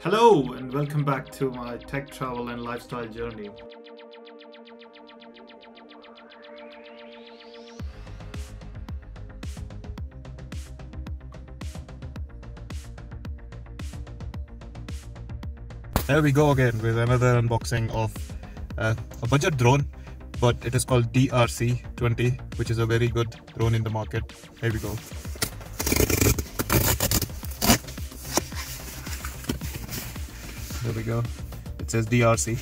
Hello and welcome back to my tech travel and lifestyle journey. There we go again with another unboxing of a budget drone, but it is called DRC-20, which is a very good drone in the market. Here we go. There we go. It says DRC.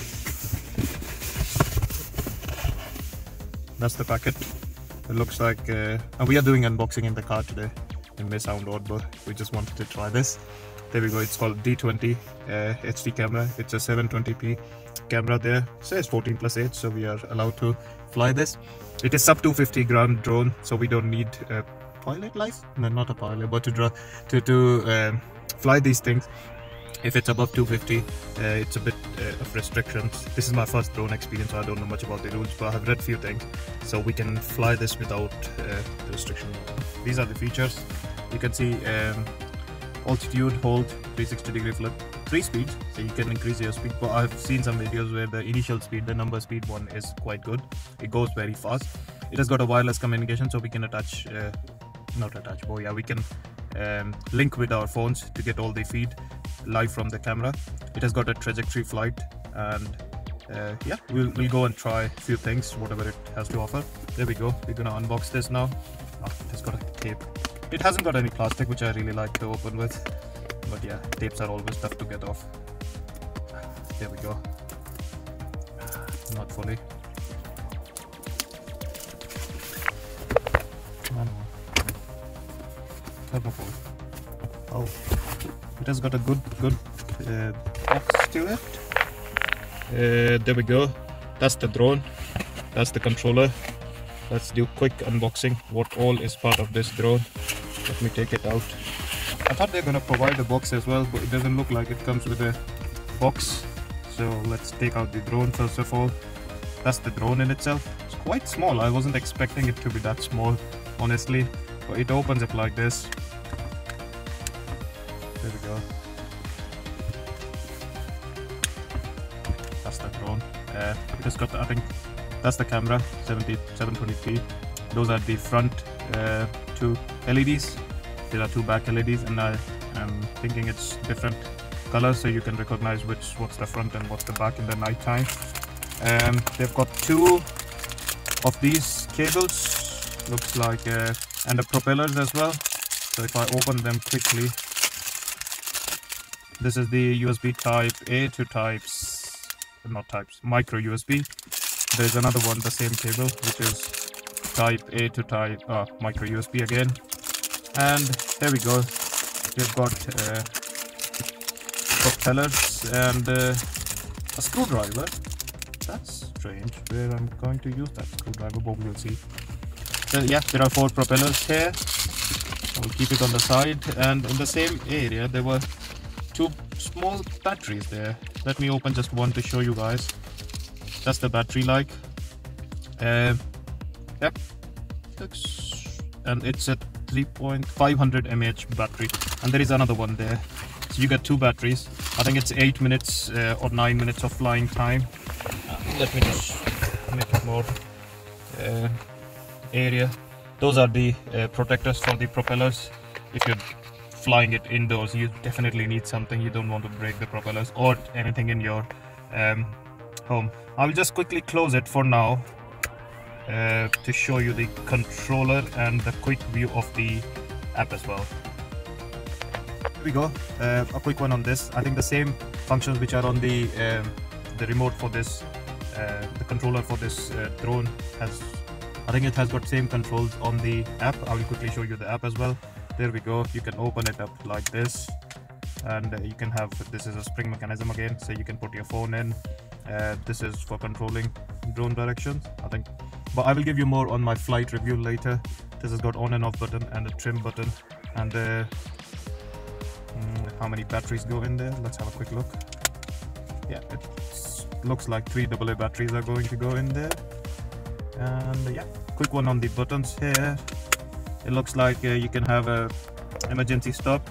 That's the packet. It looks like, and we are doing unboxing in the car today in May Sound but we just wanted to try this. There we go. It's called D20 HD camera. It's a 720p camera there. It says 14+8, so we are allowed to fly this. It is sub 250 gram drone, so we don't need a pilot license. No, not a pilot, but to fly these things. If it's above 250, it's a bit of restrictions. This is my first drone experience, so I don't know much about the rules, but I have read few things, so we can fly this without the restriction. These are the features. You can see altitude, hold, 360-degree flip, 3 speeds, so you can increase your speed. But I've seen some videos where the initial speed, the number speed one, is quite good. It goes very fast. It has got a wireless communication, so we can attach, we can link with our phones to get all the feed live from the camera. It has got a trajectory flight, and yeah, we'll go and try a few things, whatever it has to offer. There we go. We're gonna unbox this now. It has got a tape. It hasn't got any plastic, which I really like to open with, but yeah, tapes are always tough to get off. There we go. Not fully. Come on. Thermofoil. Oh, it has got a good box to it. There we go. That's the drone. That's the controller. Let's do quick unboxing. What all is part of this drone? Let me take it out. I thought they're gonna provide a box as well, but it doesn't look like it comes with a box. So let's take out the drone first of all. That's the drone in itself. It's quite small. I wasn't expecting it to be that small, honestly. But it opens up like this. There we go. That's the drone. It has got, I think, that's the camera, 720p. Those are the front two LEDs. There are two back LEDs, and I am thinking it's different colors, so you can recognize what's the front and what's the back in the night time. They've got two of these cables, looks like, and the propellers as well. So if I open them quickly, this is the USB type A to micro USB. There's another one, the same cable, which is type A to micro USB again. And there we go. We've got propellers and a screwdriver. That's strange. Where I'm going to use that screwdriver, but we'll see. So yeah, there are 4 propellers here. I'll keep it on the side. And in the same area, there were 2 small batteries there. Let me open just one to show you guys. That's the battery like. Yep. And it's a 3.500 mAh battery. And there is another one there. So you get 2 batteries. I think it's 8 minutes or 9 minutes of flying time. Let me just make it more area. Those are the protectors for the propellers. If you're flying it indoors, you definitely need something. You don't want to break the propellers or anything in your home. I'll just quickly close it for now to show you the controller and the quick view of the app as well. Here we go. A quick one on this. I think the same functions which are on the remote for this, the controller for this drone has, I think it has got same controls on the app. I will quickly show you the app as well. There we go. You can open it up like this, and you can have, this is a spring mechanism again, so you can put your phone in. This is for controlling drone directions, I think, but I will give you more on my flight review later. This has got on and off button and a trim button, and how many batteries go in there. Let's have a quick look. Yeah, it looks like 3 AA batteries are going to go in there. And yeah, quick one on the buttons here. It looks like you can have a emergency stop,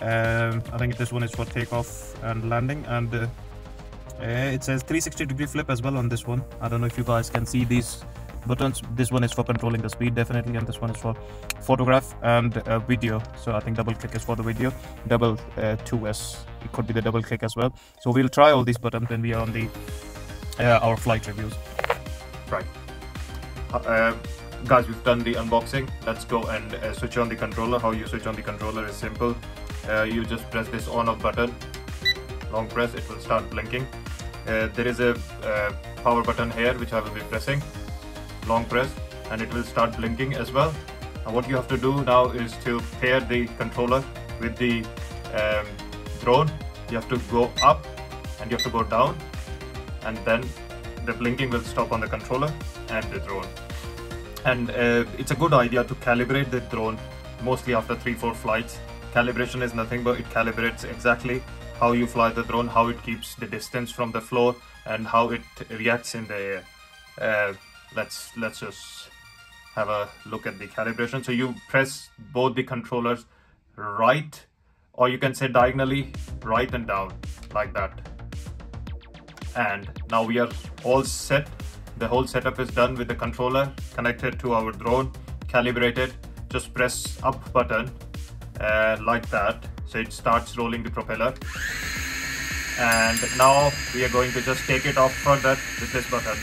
I think this one is for takeoff and landing, and it says 360-degree flip as well on this one. I don't know if you guys can see these buttons. This one is for controlling the speed definitely, and this one is for photograph and video. So I think double click is for the video, double 2S, it could be the double click as well. So we'll try all these buttons when we are on the our flight reviews. Right, guys, we've done the unboxing. Let's go and switch on the controller. How you switch on the controller is simple. You just press this on off button, long press, it will start blinking. There is a power button here which I will be pressing, long press, and it will start blinking as well. And what you have to do now is to pair the controller with the drone. You have to go up and you have to go down, and then the blinking will stop on the controller and the drone. And it's a good idea to calibrate the drone mostly after 3-4 flights. Calibration is nothing but it calibrates exactly how you fly the drone, how it keeps the distance from the floor, and how it reacts in the air. Let's just have a look at the calibration. So you press both the controllers right, or you can say diagonally, right and down, like that. And now we are all set. The whole setup is done with the controller connected to our drone, calibrated. Just press up button like that, so it starts rolling the propeller. And now we are going to just take it off further with this button.